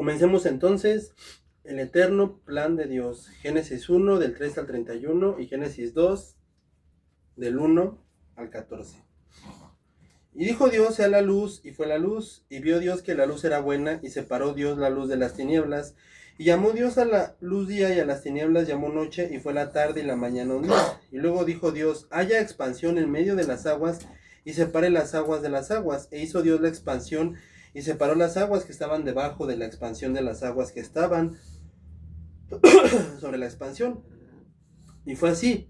Comencemos entonces el eterno plan de Dios. Génesis 1 del 3 al 31 y Génesis 2 del 1 al 14. Y dijo Dios, sea la luz, y fue la luz, y vio Dios que la luz era buena, y separó Dios la luz de las tinieblas, y llamó Dios a la luz día, y a las tinieblas llamó noche, y fue la tarde y la mañana un día. Y luego dijo Dios, haya expansión en medio de las aguas, y separe las aguas de las aguas. E hizo Dios la expansión, y separó las aguas que estaban debajo de la expansión de las aguas que estaban sobre la expansión. Y fue así.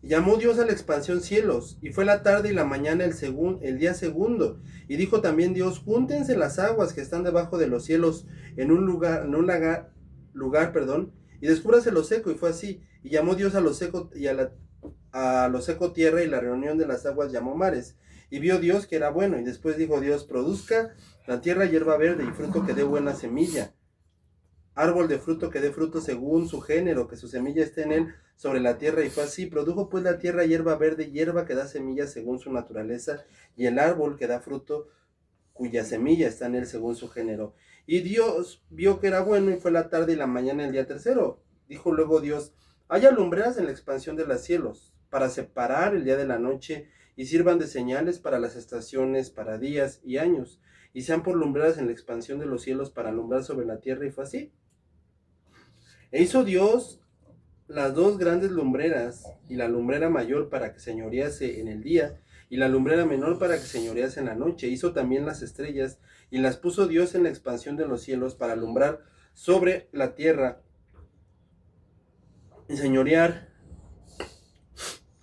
Llamó Dios a la expansión cielos, y fue la tarde y la mañana el día segundo. Y dijo también Dios, júntense las aguas que están debajo de los cielos en un lugar, y descúbrase lo seco, y fue así. Y llamó Dios a lo seco y a lo seco tierra, y la reunión de las aguas llamó mares. Y vio Dios que era bueno, y después dijo Dios, produzca la tierra hierba verde y fruto que dé buena semilla, árbol de fruto que dé fruto según su género, que su semilla esté en él sobre la tierra. Y fue así. Produjo pues la tierra hierba verde, hierba que da semilla según su naturaleza, y el árbol que da fruto cuya semilla está en él según su género. Y Dios vio que era bueno, y fue la tarde y la mañana el día tercero. Dijo luego Dios, haya lumbreras en la expansión de los cielos, para separar el día de la noche, y sirvan de señales para las estaciones, para días y años, y sean por lumbreras en la expansión de los cielos para alumbrar sobre la tierra. Y fue así. E hizo Dios las dos grandes lumbreras, y la lumbrera mayor para que señorease en el día, y la lumbrera menor para que señorease en la noche. Hizo también las estrellas, y las puso Dios en la expansión de los cielos para alumbrar sobre la tierra y señorear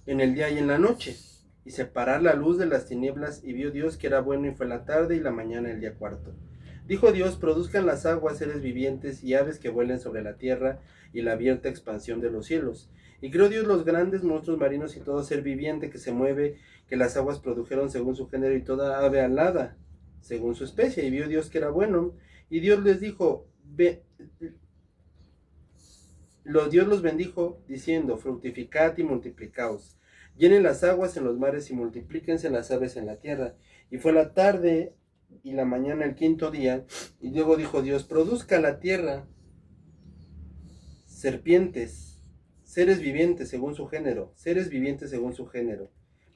en el día y en la noche, y separar la luz de las tinieblas. Y vio Dios que era bueno, y fue la tarde y la mañana el día cuarto. Dijo Dios, produzcan las aguas seres vivientes y aves que vuelen sobre la tierra y la abierta expansión de los cielos. Y creó Dios los grandes monstruos marinos y todo ser viviente que se mueve, que las aguas produjeron según su género, y toda ave alada según su especie. Y vio Dios que era bueno. Y Dios les dijo, Dios los bendijo, diciendo, fructificad y multiplicaos. Llenen las aguas en los mares y multiplíquense las aves en la tierra. Y fue la tarde y la mañana el quinto día. Y luego dijo Dios, produzca la tierra serpientes, seres vivientes según su género,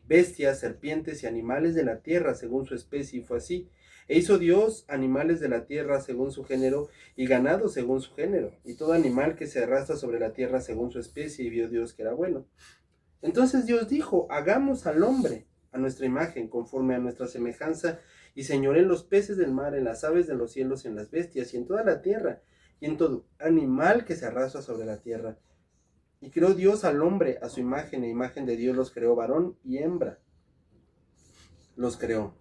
bestias, serpientes y animales de la tierra según su especie. Y fue así. E hizo Dios animales de la tierra según su género, y ganado según su género, y todo animal que se arrastra sobre la tierra según su especie. Y vio Dios que era bueno. Entonces Dios dijo, hagamos al hombre a nuestra imagen, conforme a nuestra semejanza, y señoree en los peces del mar, en las aves de los cielos, en las bestias, y en toda la tierra, y en todo animal que se arrastra sobre la tierra. Y creó Dios al hombre a su imagen, e imagen de Dios los creó, varón y hembra los creó.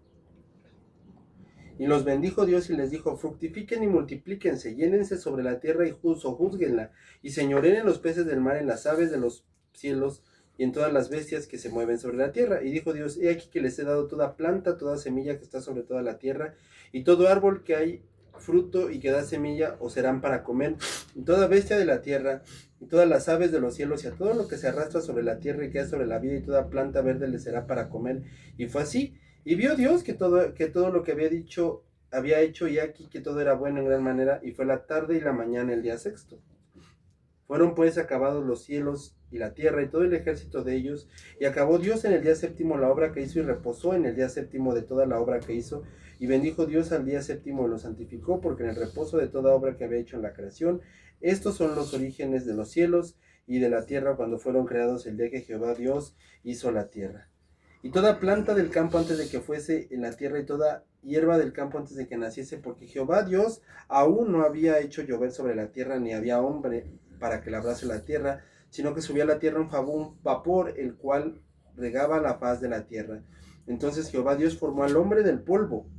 Y los bendijo Dios y les dijo, fructifiquen y multiplíquense, llénense sobre la tierra y juzguenla, y señoreen en los peces del mar, en las aves de los cielos, y en todas las bestias que se mueven sobre la tierra. Y dijo Dios, he aquí que les he dado toda planta, toda semilla que está sobre toda la tierra, y todo árbol que hay fruto y que da semilla os serán para comer, y toda bestia de la tierra, y todas las aves de los cielos, y a todo lo que se arrastra sobre la tierra y queda sobre la vida, y toda planta verde les será para comer. Y fue así. Y vio Dios que todo lo que había hecho, y aquí que todo era bueno en gran manera, y fue la tarde y la mañana el día sexto. Fueron pues acabados los cielos y la tierra y todo el ejército de ellos, y acabó Dios en el día séptimo la obra que hizo, y reposó en el día séptimo de toda la obra que hizo. Y bendijo Dios al día séptimo y lo santificó, porque en el reposo de toda obra que había hecho en la creación. Estos son los orígenes de los cielos y de la tierra, cuando fueron creados el día que Jehová Dios hizo la tierra. Y toda planta del campo antes de que fuese en la tierra, y toda hierba del campo antes de que naciese, porque Jehová Dios aún no había hecho llover sobre la tierra, ni había hombre para que labrase la tierra, sino que subía a la tierra un vapor, el cual regaba la faz de la tierra. Entonces Jehová Dios formó al hombre del polvo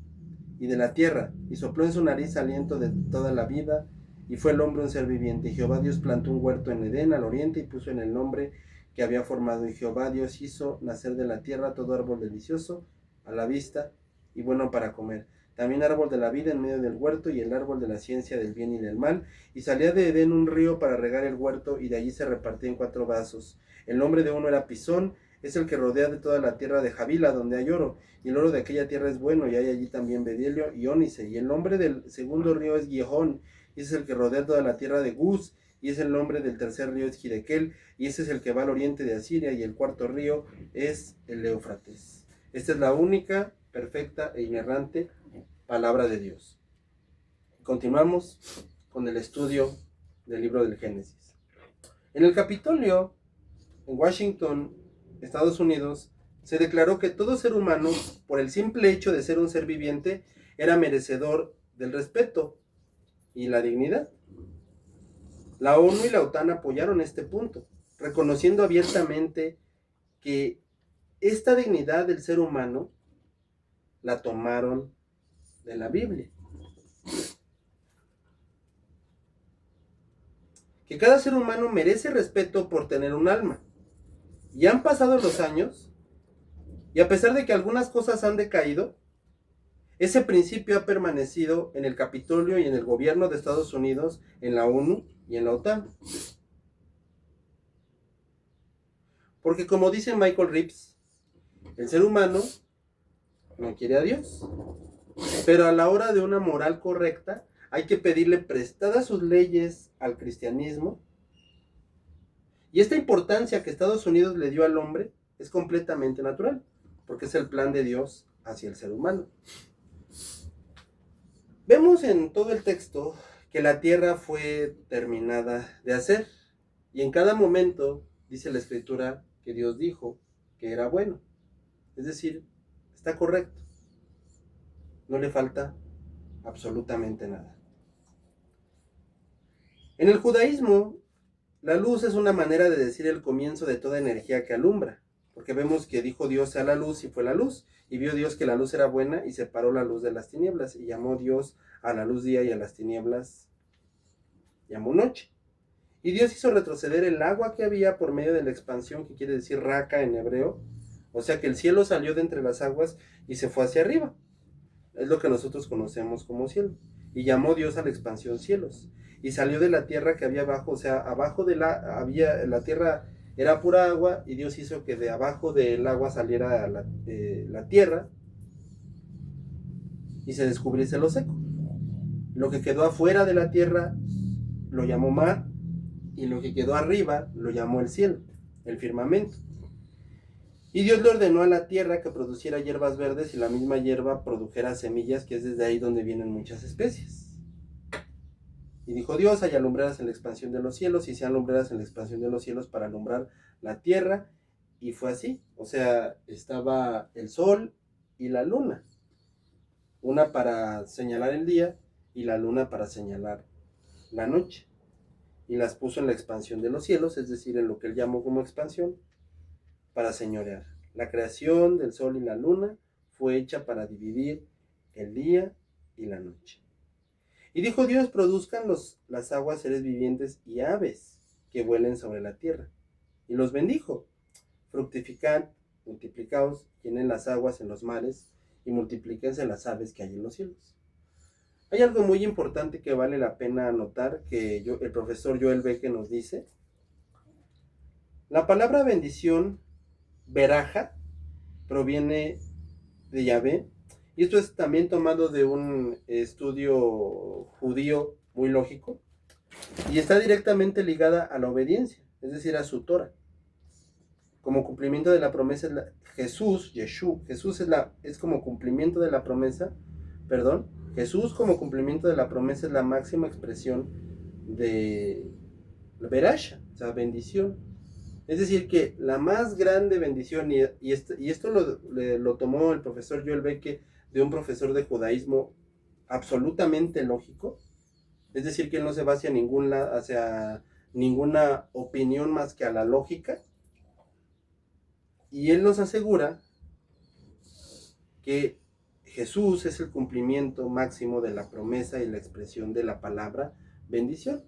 y de la tierra, y sopló en su nariz aliento de toda la vida, y fue el hombre un ser viviente. Y Jehová Dios plantó un huerto en Edén al oriente, y puso en el nombre que había formado. Y Jehová Dios hizo nacer de la tierra todo árbol delicioso a la vista y bueno para comer, también árbol de la vida en medio del huerto, y el árbol de la ciencia del bien y del mal. Y salía de Edén un río para regar el huerto, y de allí se repartía en 4 vasos. El nombre de uno era Pisón, es el que rodea de toda la tierra de Javila, donde hay oro, y el oro de aquella tierra es bueno, y hay allí también bedelio y ónice. Y el nombre del segundo río es Gihón, y ese es el que rodea toda la tierra de Guz, y es el nombre del tercer río es Gidequel, y ese es el que va al oriente de Asiria, y el cuarto río es el Éufrates. Esta es la única, perfecta e inerrante palabra de Dios. Continuamos con el estudio del libro del Génesis. En el Capitolio, en Washington, Estados Unidos, se declaró que todo ser humano, por el simple hecho de ser un ser viviente, era merecedor del respeto y la dignidad. La ONU y la OTAN apoyaron este punto, reconociendo abiertamente que esta dignidad del ser humano la tomaron de la Biblia. Que cada ser humano merece respeto por tener un alma. Y han pasado los años, y a pesar de que algunas cosas han decaído, ese principio ha permanecido en el Capitolio y en el gobierno de Estados Unidos, en la ONU y en la OTAN. Porque como dice Michael Reeves, el ser humano no quiere a Dios, pero a la hora de una moral correcta hay que pedirle prestadas sus leyes al cristianismo, y esta importancia que Estados Unidos le dio al hombre es completamente natural, porque es el plan de Dios hacia el ser humano. Vemos en todo el texto que la tierra fue terminada de hacer, y en cada momento dice la Escritura que Dios dijo que era bueno, es decir, está correcto, no le falta absolutamente nada. En el judaísmo, la luz es una manera de decir el comienzo de toda energía que alumbra, porque vemos que dijo Dios sea la luz y fue la luz, y vio Dios que la luz era buena y separó la luz de las tinieblas, y llamó Dios a la luz día y a las tinieblas llamó noche. Y Dios hizo retroceder el agua que había por medio de la expansión, que quiere decir raca en hebreo, o sea que el cielo salió de entre las aguas y se fue hacia arriba, es lo que nosotros conocemos como cielo, y llamó Dios a la expansión cielos, y salió de la tierra que había abajo, o sea, abajo de la tierra era pura agua, y Dios hizo que de abajo del agua saliera la tierra, y se descubriese lo seco. Lo que quedó afuera de la tierra lo llamó mar, y lo que quedó arriba lo llamó el cielo, el firmamento. Y Dios le ordenó a la tierra que produciera hierbas verdes, y la misma hierba produjera semillas, que es desde ahí donde vienen muchas especies. Y dijo Dios, haya lumbreras en la expansión de los cielos, y sean lumbreras en la expansión de los cielos para alumbrar la tierra. Y fue así, o sea, estaba el sol y la luna, una para señalar el día y la luna para señalar la noche. Y las puso en la expansión de los cielos, es decir, en lo que él llamó como expansión, para señorear. La creación del sol y la luna fue hecha para dividir el día y la noche. Y dijo Dios, produzcan las aguas seres vivientes y aves que vuelen sobre la tierra. Y los bendijo. Fructificad, multiplicaos, llenen las aguas en los mares, y multiplíquense las aves que hay en los cielos. Hay algo muy importante que vale la pena anotar, que el profesor Joel Beeke nos dice. La palabra bendición, veraja, proviene de Yahvé, y esto es también tomado de un estudio judío muy lógico, y está directamente ligada a la obediencia, es decir, a su Torah. Como cumplimiento de la promesa, Jesús es como cumplimiento de la promesa, Jesús como cumplimiento de la promesa es la máxima expresión de verasha, o sea, bendición. Es decir, que la más grande bendición, y esto lo tomó el profesor Joel Beeke de un profesor de judaísmo absolutamente lógico, es decir, que él no se va hacia ninguna opinión más que a la lógica, y él nos asegura que Jesús es el cumplimiento máximo de la promesa y la expresión de la palabra bendición.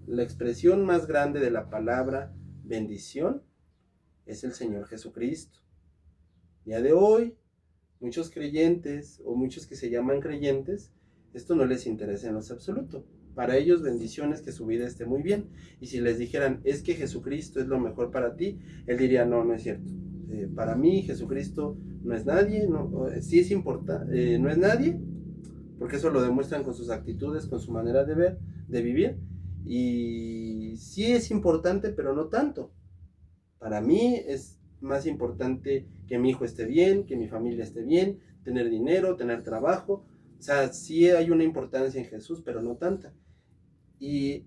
La expresión más grande de la palabra bendición es el Señor Jesucristo. Día de hoy, muchos creyentes o muchos que se llaman creyentes, esto no les interesa en lo absoluto. Para ellos bendición es que su vida esté muy bien. Y si les dijeran, es que Jesucristo es lo mejor para ti, él diría, no es cierto. Para mí Jesucristo no es nadie, sí es importante, no es nadie, porque eso lo demuestran con sus actitudes, con su manera de ver, de vivir, y sí es importante, pero no tanto. Para mí es más importante que mi hijo esté bien, que mi familia esté bien, tener dinero, tener trabajo. O sea, sí hay una importancia en Jesús, pero no tanta. Y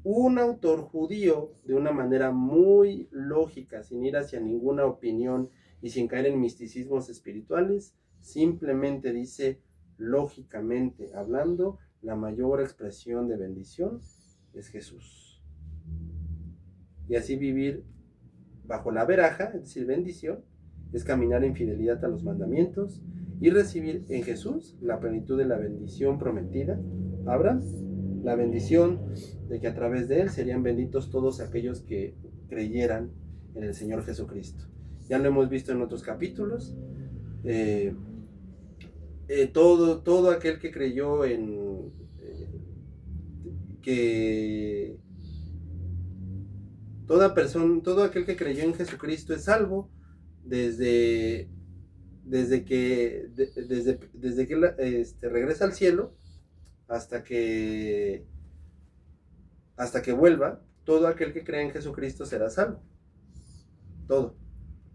un autor judío, de una manera muy lógica, sin ir hacia ninguna opinión y sin caer en misticismos espirituales, simplemente dice, lógicamente hablando, la mayor expresión de bendición es Jesús. Y así vivir bajo la veraja, es decir, bendición, es caminar en fidelidad a los mandamientos y recibir en Jesús la plenitud de la bendición prometida. Abraham, la bendición de que a través de él serían benditos todos aquellos que creyeran en el Señor Jesucristo. Ya lo hemos visto en otros capítulos. Todo aquel que creyó en que todo aquel que creyó en Jesucristo es salvo desde que él regresa al cielo hasta que vuelva. Todo aquel que cree en Jesucristo será salvo.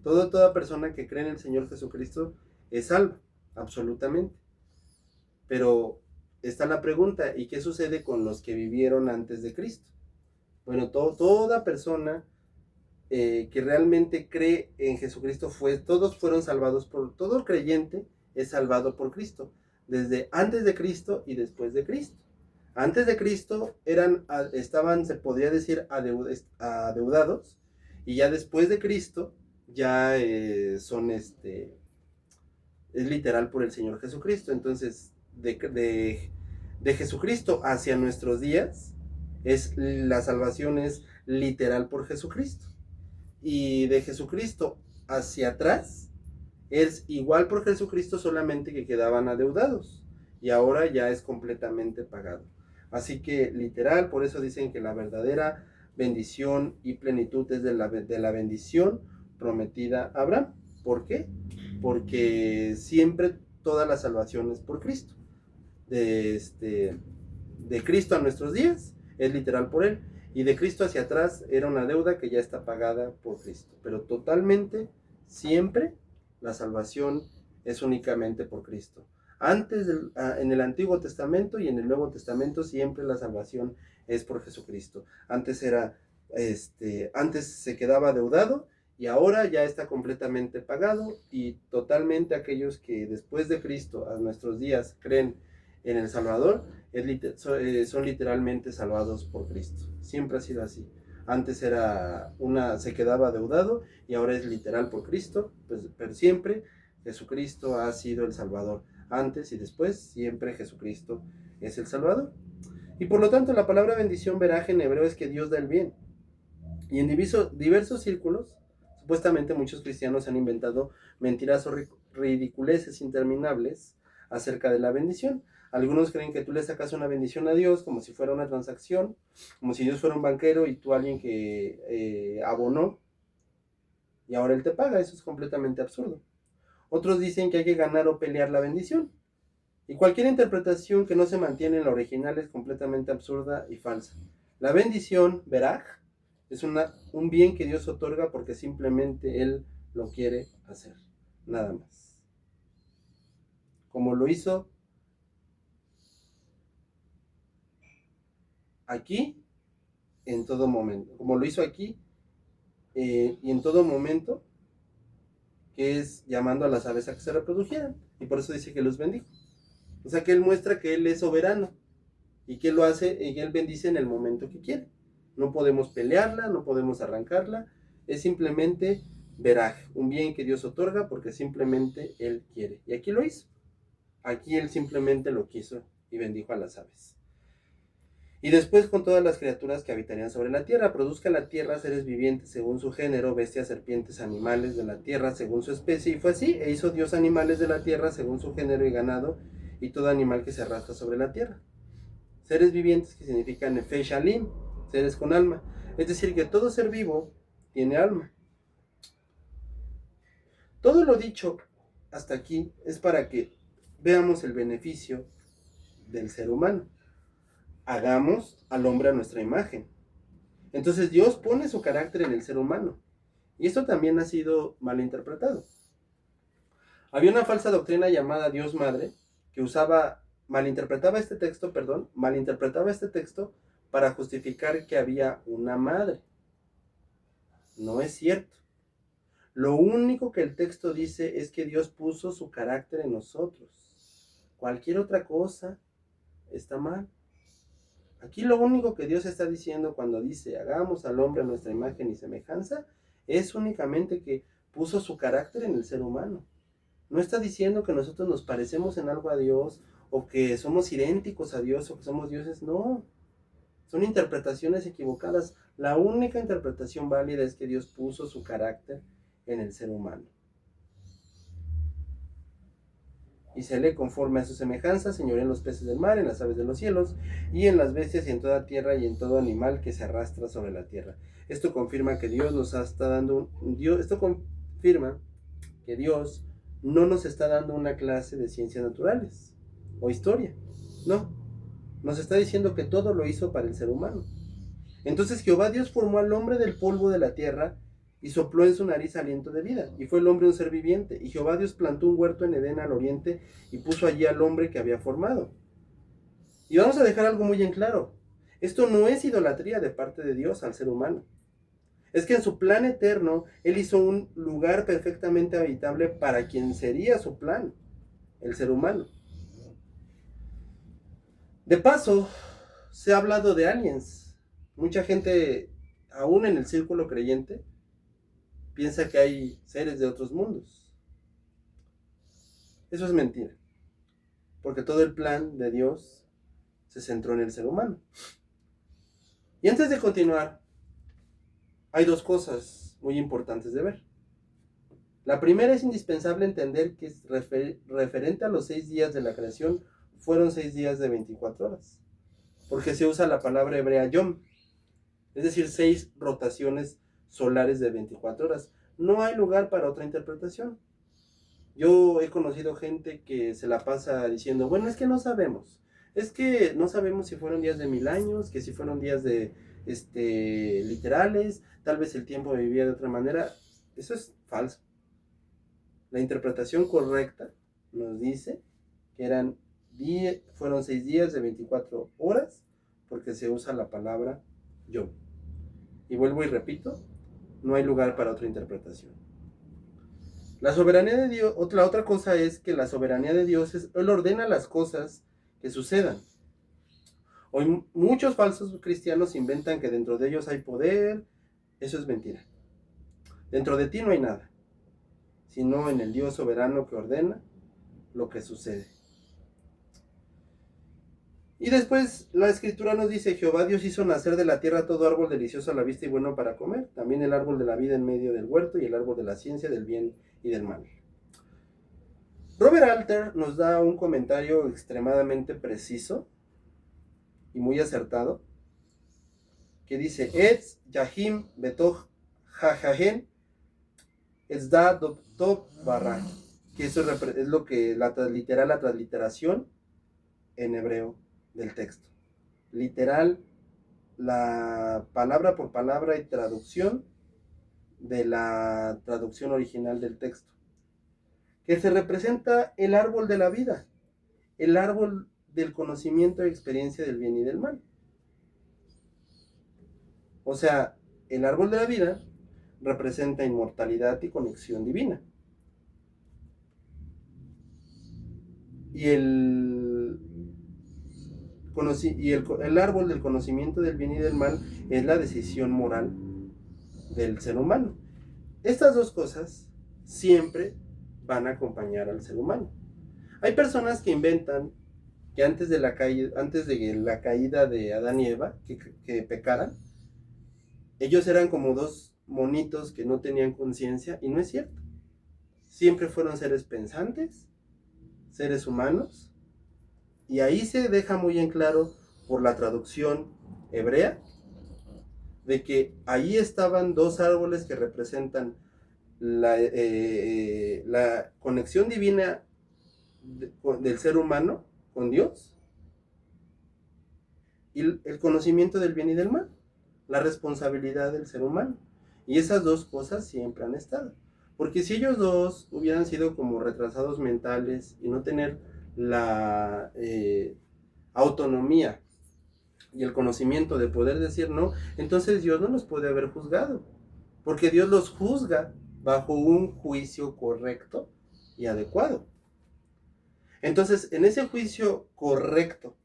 Toda persona que cree en el Señor Jesucristo es salva, absolutamente. Pero está la pregunta, ¿y qué sucede con los que vivieron antes de Cristo? Bueno, toda persona que realmente cree en Jesucristo, todos fueron salvados todo creyente es salvado por Cristo, desde antes de Cristo y después de Cristo. Antes de Cristo estaban, se podría decir, adeudados, y ya después de Cristo ya son es literal por el Señor Jesucristo. Entonces, de Jesucristo hacia nuestros días, la salvación es literal por Jesucristo. Y de Jesucristo hacia atrás, es igual por Jesucristo, solamente que quedaban adeudados. Y ahora ya es completamente pagado. Así que literal, por eso dicen que la verdadera bendición y plenitud es de la bendición prometida a Abraham. ¿Por qué? Porque siempre toda la salvación es por Cristo. De Cristo a nuestros días es literal por Él. Y de Cristo hacia atrás era una deuda que ya está pagada por Cristo. Pero totalmente, siempre, la salvación es únicamente por Cristo. En el Antiguo Testamento y en el Nuevo Testamento siempre la salvación es por Jesucristo. Antes se quedaba deudado y ahora ya está completamente pagado, y totalmente aquellos que después de Cristo a nuestros días creen en el Salvador son literalmente salvados por Cristo. Siempre ha sido así. Antes se quedaba deudado y ahora es literal por Cristo, pero siempre Jesucristo ha sido el Salvador. Antes y después, siempre Jesucristo es el Salvador. Y por lo tanto, la palabra bendición, veraj, en hebreo es que Dios da el bien. Y en diversos círculos, supuestamente muchos cristianos han inventado mentiras o ridiculeces interminables acerca de la bendición. Algunos creen que tú le sacas una bendición a Dios como si fuera una transacción, como si Dios fuera un banquero y tú alguien que abonó y ahora Él te paga. Eso es completamente absurdo. Otros dicen que hay que ganar o pelear la bendición. Y cualquier interpretación que no se mantiene en la original es completamente absurda y falsa. La bendición, veraj, es un bien que Dios otorga porque simplemente Él lo quiere hacer. Nada más. Como lo hizo aquí, en todo momento. Como lo hizo aquí y en todo momento, que es llamando a las aves a que se reprodujeran. Y por eso dice que los bendijo. O sea que Él muestra que Él es soberano y que Él lo hace y que Él bendice en el momento que quiere. No podemos pelearla, no podemos arrancarla. Es simplemente veraj, un bien que Dios otorga porque simplemente Él quiere. Y aquí lo hizo. Aquí Él simplemente lo quiso y bendijo a las aves. Y después con todas las criaturas que habitarían sobre la tierra. Produzca la tierra seres vivientes según su género, bestias, serpientes, animales de la tierra según su especie. Y fue así, e hizo Dios animales de la tierra según su género y ganado, y todo animal que se arrastra sobre la tierra. Seres vivientes, que significan nefesh shalim, seres con alma. Es decir, que todo ser vivo tiene alma. Todo lo dicho hasta aquí es para que veamos el beneficio del ser humano. Hagamos al hombre a nuestra imagen. Entonces Dios pone su carácter en el ser humano. Y esto también ha sido malinterpretado. Había una falsa doctrina llamada Dios Madre que malinterpretaba este texto para justificar que había una madre. No es cierto. Lo único que el texto dice es que Dios puso su carácter en nosotros. Cualquier otra cosa está mal. Aquí lo único que Dios está diciendo cuando dice hagamos al hombre a nuestra imagen y semejanza es únicamente que puso su carácter en el ser humano. No está diciendo que nosotros nos parecemos en algo a Dios o que somos idénticos a Dios o que somos dioses. No, son interpretaciones equivocadas. La única interpretación válida es que Dios puso su carácter en el ser humano. Y se lee conforme a su semejanza, señorea en los peces del mar, en las aves de los cielos, y en las bestias y en toda tierra y en todo animal que se arrastra sobre la tierra. Esto confirma que Dios nos está dando esto confirma que Dios no nos está dando una clase de ciencias naturales o historia. No, nos está diciendo que todo lo hizo para el ser humano. Entonces Jehová Dios formó al hombre del polvo de la tierra y sopló en su nariz aliento de vida, y fue el hombre un ser viviente. Y Jehová Dios plantó un huerto en Edén al oriente y puso allí al hombre que había formado. Y vamos a dejar algo muy en claro. Esto no es idolatría de parte de Dios al ser humano. Es que en su plan eterno, Él hizo un lugar perfectamente habitable para quien sería su plan, el ser humano. De paso, se ha hablado de aliens. Mucha gente, aún en el círculo creyente, piensa que hay seres de otros mundos. Eso es mentira, porque todo el plan de Dios se centró en el ser humano. Y antes de continuar, hay dos cosas muy importantes de ver. La primera es indispensable entender que referente a los 6 días de la creación, fueron 6 días de 24 horas, porque se usa la palabra hebrea yom, es decir, 6 rotaciones solares de 24 horas. No hay lugar para otra interpretación. Yo he conocido gente que se la pasa diciendo, bueno, es que no sabemos si fueron días de 1000 años, que si fueron días de literales, tal vez el tiempo vivía de otra manera. Eso es falso. La interpretación correcta nos dice que fueron 6 días de 24 horas, porque se usa la palabra yo. Y vuelvo y repito, no hay lugar para otra interpretación. La soberanía de Dios, la otra cosa es que la soberanía de Dios Él ordena las cosas que sucedan. Hoy muchos falsos cristianos inventan que dentro de ellos hay poder. Eso es mentira. Dentro de ti no hay nada, sino en el Dios soberano que ordena lo que sucede. Y después la escritura nos dice, Jehová Dios hizo nacer de la tierra todo árbol delicioso a la vista y bueno para comer, también el árbol de la vida en medio del huerto y el árbol de la ciencia del bien y del mal. Robert Alter nos da un comentario extremadamente preciso y muy acertado, que dice, Etz Yahim Betoch Jajahen Ezda Top Barra, que eso es lo que la transliteración en hebreo del texto. Literal, la palabra por palabra y traducción de la traducción original del texto, que se representa el árbol de la vida, el árbol del conocimiento y experiencia del bien y del mal. O sea, el árbol de la vida representa inmortalidad y conexión divina. Y el árbol del conocimiento del bien y del mal es la decisión moral del ser humano. Estas dos cosas siempre van a acompañar al ser humano. Hay personas que inventan que antes de la caída de Adán y Eva, que pecaran, ellos eran como dos monitos que no tenían conciencia, y no es cierto. Siempre fueron seres pensantes, seres humanos, y ahí se deja muy en claro por la traducción hebrea de que ahí estaban dos árboles que representan la conexión divina del ser humano con Dios, y el conocimiento del bien y del mal, la responsabilidad del ser humano. Y esas dos cosas siempre han estado. Porque si ellos dos hubieran sido como retrasados mentales y no tener la autonomía y el conocimiento de poder decir no, entonces Dios no los puede haber juzgado. Porque Dios los juzga bajo un juicio correcto y adecuado. Entonces, en ese juicio correcto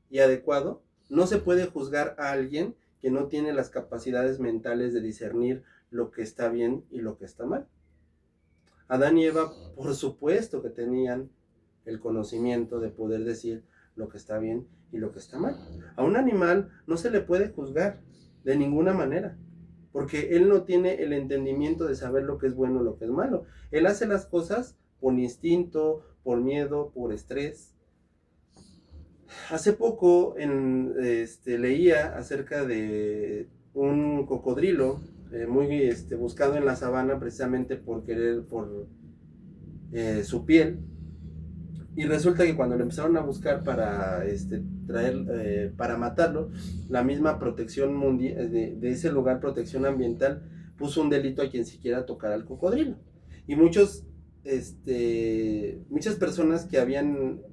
y adecuado, no se puede juzgar a alguien que no tiene las capacidades mentales de discernir lo que está bien y lo que está mal. Adán y Eva, por supuesto que tenían el conocimiento de poder decir lo que está bien y lo que está mal. A un animal no se le puede juzgar de ninguna manera, porque él no tiene el entendimiento de saber lo que es bueno y lo que es malo. Él hace las cosas por instinto, por miedo, por estrés. Hace poco leía acerca de un cocodrilo muy buscado en la sabana precisamente por su piel, y resulta que cuando lo empezaron a buscar para para matarlo, la misma protección mundial de ese lugar, protección ambiental, puso un delito a quien siquiera tocara al cocodrilo. Y muchas personas que habían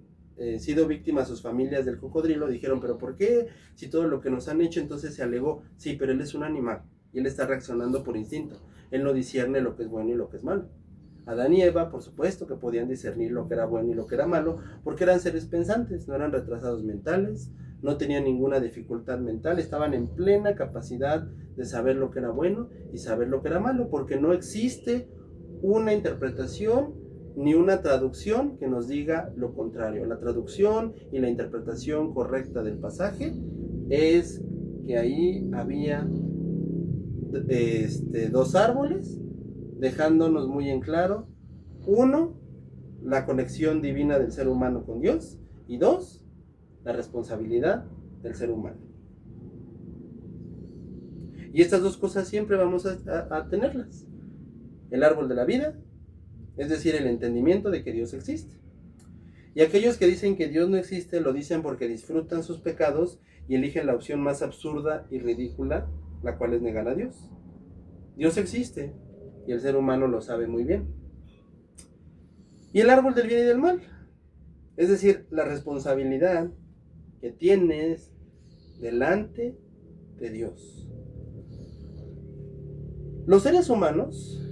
sido víctimas, sus familias del cocodrilo, dijeron, pero ¿por qué? Si todo lo que nos han hecho, entonces se alegó, sí, pero él es un animal y él está reaccionando por instinto. Él no discierne lo que es bueno y lo que es malo. Adán y Eva, por supuesto que podían discernir lo que era bueno y lo que era malo, porque eran seres pensantes, no eran retrasados mentales, no tenían ninguna dificultad mental, estaban en plena capacidad de saber lo que era bueno y saber lo que era malo, porque no existe una interpretación ni una traducción que nos diga lo contrario. La traducción y la interpretación correcta del pasaje es que ahí había dos árboles, dejándonos muy en claro, uno, la conexión divina del ser humano con Dios, y dos, la responsabilidad del ser humano. Y estas dos cosas siempre vamos a tenerlas. El árbol de la vida, es decir, el entendimiento de que Dios existe. Y aquellos que dicen que Dios no existe, lo dicen porque disfrutan sus pecados y eligen la opción más absurda y ridícula, la cual es negar a Dios. Dios existe y el ser humano lo sabe muy bien. Y el árbol del bien y del mal, es decir, la responsabilidad que tienes delante de Dios. Los seres humanos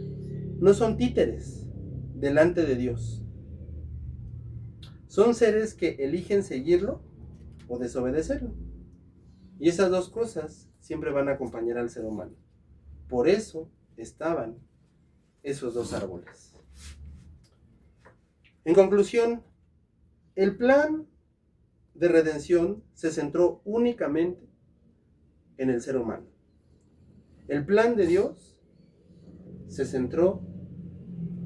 no son títeres delante de Dios. Son seres que eligen seguirlo o desobedecerlo. Y esas dos cosas siempre van a acompañar al ser humano. Por eso estaban esos dos árboles. En conclusión, el plan de redención se centró únicamente en el ser humano. El plan de Dios se centró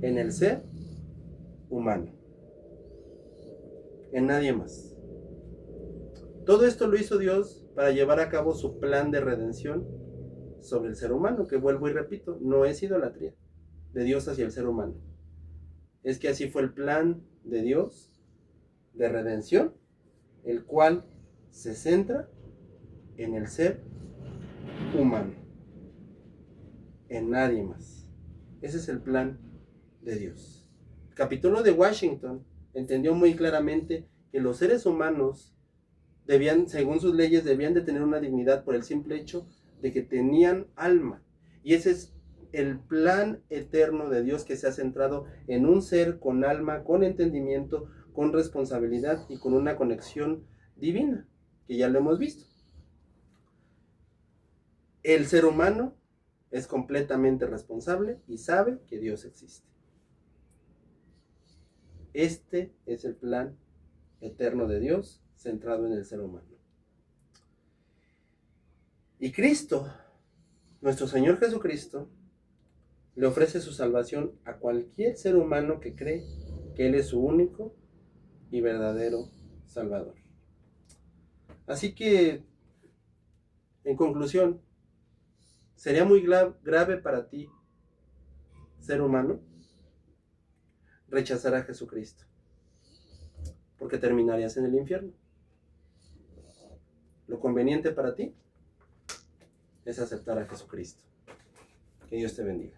en el ser humano, en nadie más. Todo esto lo hizo Dios para llevar a cabo su plan de redención sobre el ser humano, que vuelvo y repito, no es idolatría de Dios hacia el ser humano. Es que así fue el plan de Dios de redención, el cual se centra en el ser humano, en nadie más. Ese es el plan de Dios. El Capitolio de Washington entendió muy claramente que los seres humanos debían, según sus leyes, debían de tener una dignidad por el simple hecho de que tenían alma. Y ese es el plan eterno de Dios, que se ha centrado en un ser con alma, con entendimiento, con responsabilidad y con una conexión divina, que ya lo hemos visto. El ser humano es completamente responsable y sabe que Dios existe. Este es el plan eterno de Dios centrado en el ser humano. Y Cristo, nuestro Señor Jesucristo, le ofrece su salvación a cualquier ser humano que cree que Él es su único y verdadero Salvador. Así que, en conclusión, sería muy grave para ti, ser humano, rechazar a Jesucristo, porque terminarías en el infierno. Lo conveniente para ti es aceptar a Jesucristo. Que Dios te bendiga.